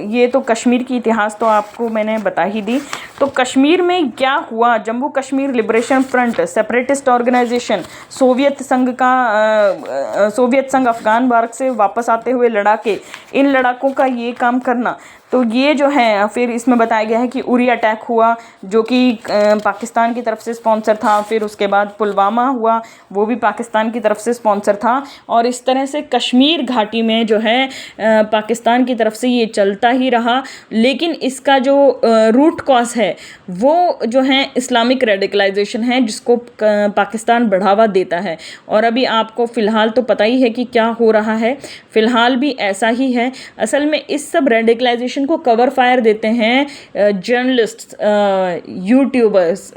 ये तो कश्मीर की इतिहास तो आपको मैंने बता ही दी। तो कश्मीर में क्या हुआ, Jammu Kashmir liberation front separatist organisation, Soviet संघ अफ़गान मार्ग से वापस आते हुए लड़ाके, इन लड़ाकों का ये काम करना। तो ये जो है फिर इसमें बताया गया है कि उरी अटैक हुआ जो कि पाकिस्तान की तरफ से स्पॉन्सर था। फिर उसके बाद पुलवामा हुआ, वो भी पाकिस्तान की तरफ से स्पॉन्सर था। और इस तरह से कश्मीर घाटी में जो है पाकिस्तान की तरफ से ये चलता ही रहा। लेकिन इसका जो रूट कॉज है वो जो है इस्लामिक रेडिकलाइजेशन है, जिसको पाकिस्तान बढ़ावा देता है। और अभी आपको फ़िलहाल तो पता ही है कि क्या हो रहा है, फ़िलहाल भी ऐसा ही है। असल में इस सब रेडिकलाइजेशन को कवर फायर देते हैं जर्नलिस्ट, यूट्यूबर्स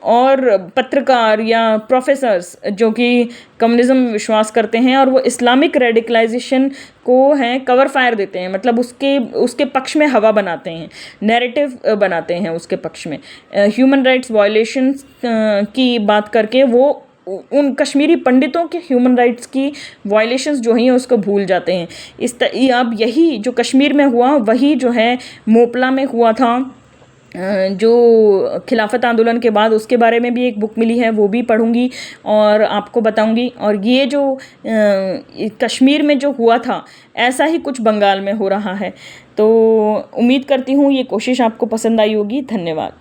और पत्रकार या प्रोफेसर्स जो कि कम्युनिज्म में विश्वास करते हैं, और वो इस्लामिक रेडिकलाइजेशन को हैं कवर फायर देते हैं। मतलब उसके पक्ष में हवा बनाते हैं, नैरेटिव बनाते हैं उसके पक्ष में। ह्यूमन राइट्स वायलेशंस की बात करके वो उन कश्मीरी पंडितों के ह्यूमन राइट्स की वायलेशंस जो हैं उसको भूल जाते हैं। अब यही जो कश्मीर में हुआ वही जो है मोपला में हुआ था, जो खिलाफत आंदोलन के बाद, उसके बारे में भी एक बुक मिली है, वो भी पढ़ूंगी और आपको बताऊंगी। और ये जो कश्मीर में जो हुआ था ऐसा ही कुछ बंगाल में हो रहा है। तो उम्मीद करती हूँ ये कोशिश आपको पसंद आई होगी। धन्यवाद।